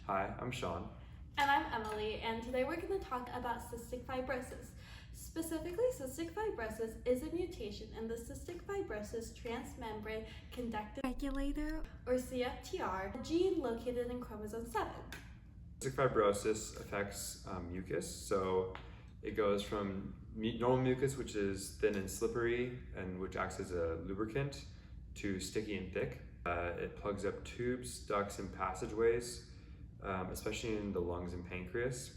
Hi, I'm Sean. And I'm Emily, and today we're going to talk about cystic fibrosis. Specifically, cystic fibrosis is a mutation in the cystic fibrosis transmembrane conductive regulator, or CFTR, a gene located in chromosome 7. Cystic fibrosis affects mucus, so it goes from normal mucus, which is thin and slippery and which acts as a lubricant, to sticky and thick. It plugs up tubes, ducts, and passageways, especially in the lungs and pancreas.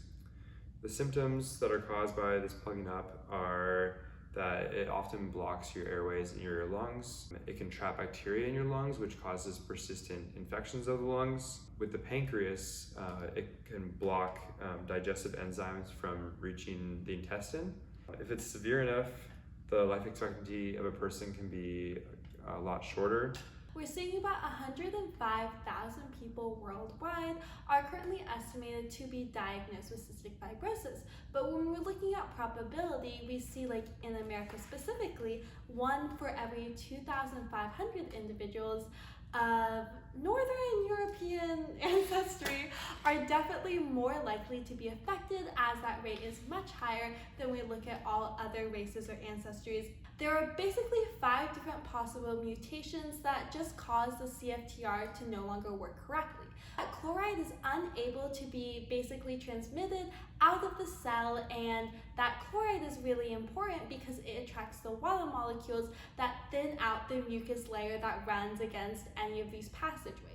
The symptoms that are caused by this plugging up are that it often blocks your airways in your lungs. It can trap bacteria in your lungs, which causes persistent infections of the lungs. With the pancreas, it can block digestive enzymes from reaching the intestine. If it's severe enough, the life expectancy of a person can be a lot shorter. We're seeing about 105,000 people worldwide are currently estimated to be diagnosed with cystic fibrosis. But when we're looking at probability, we see, like in America specifically, 1 for every 2,500 individuals of Northern European ancestry are definitely more likely to be affected, as that rate is much higher than we look at all other races or ancestries. There are basically 5 different possible mutations that just cause the CFTR to no longer work correctly. That chloride is unable to be basically transmitted out of the cell, and that chloride is really important because it attracts the water molecules that thin out the mucus layer that runs against any of these passageways.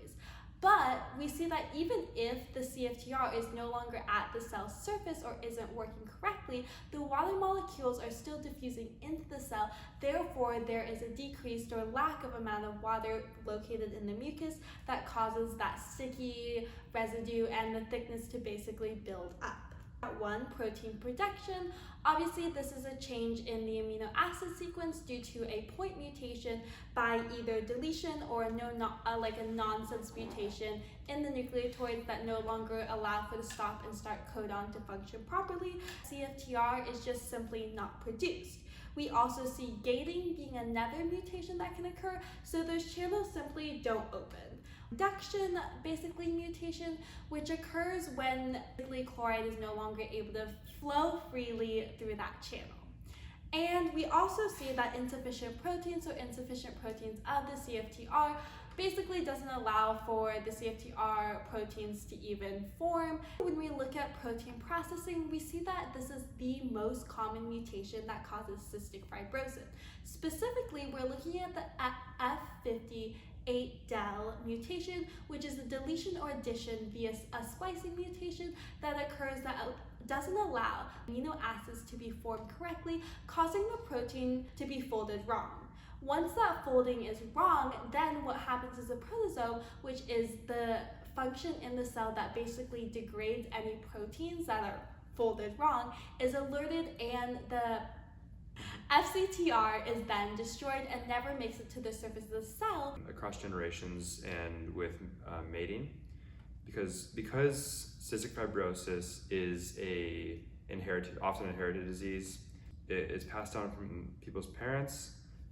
But we see that even if the CFTR is no longer at the cell surface or isn't working correctly, the water molecules are still diffusing into the cell. Therefore, there is a decreased or lack of amount of water located in the mucus that causes that sticky residue and the thickness to basically build up. 1, protein production. Obviously, this is a change in the amino acid sequence due to a point mutation by either deletion or like a nonsense mutation in the nucleotides that no longer allow for the stop and start codon to function properly. CFTR is just simply not produced. We also see gating being another mutation that can occur, so those channels simply don't open. Reduction, basically mutation, which occurs when chloride is no longer able to flow freely through that channel. And we also see that insufficient proteins, so insufficient proteins of the CFTR, basically doesn't allow for the CFTR proteins to even form. When we look at protein processing, we see that this is the most common mutation that causes cystic fibrosis. Specifically, we're looking at the F58del mutation, which is a deletion or addition via a splicing mutation that occurs that doesn't allow amino acids to be formed correctly, causing the protein to be folded wrong. Once that folding is wrong, then what happens is a proteasome, which is the function in the cell that basically degrades any proteins that are folded wrong, is alerted, and the FCTR is then destroyed and never makes it to the surface of the cell. Across generations and with mating, because cystic fibrosis is a often inherited disease, it is passed down from people's parents,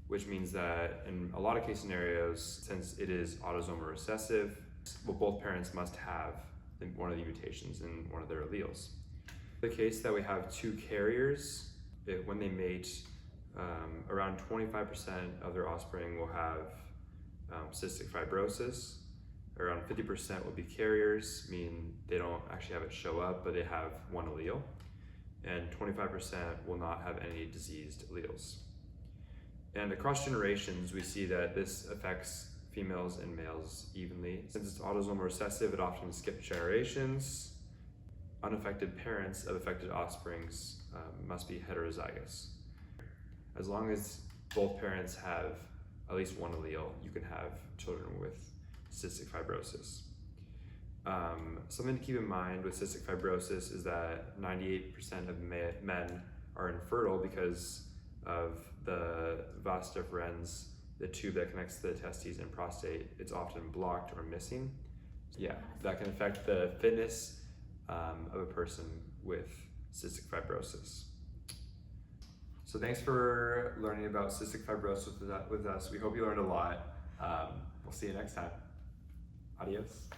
which means that in a lot of case scenarios, since it is autosomal recessive, well, both parents must have one of the mutations in one of their alleles. The case that we have 2 carriers, when they mate, around 25% of their offspring will have cystic fibrosis. Around 50% will be carriers, meaning they don't actually have it show up, but they have one allele. And 25% will not have any diseased alleles. And across generations, we see that this affects females and males evenly. Since it's autosomal recessive, it often skips generations. Unaffected parents of affected offsprings must be heterozygous. As long as both parents have at least one allele, you can have children with cystic fibrosis. Something to keep in mind with cystic fibrosis is that 98% of men are infertile because of the vas deferens, the tube that connects the testes and prostate. It's often blocked or missing. Yeah, that can affect the fitness of a person with cystic fibrosis. So thanks for learning about cystic fibrosis with us. We hope you learned a lot. We'll see you next time. Adios.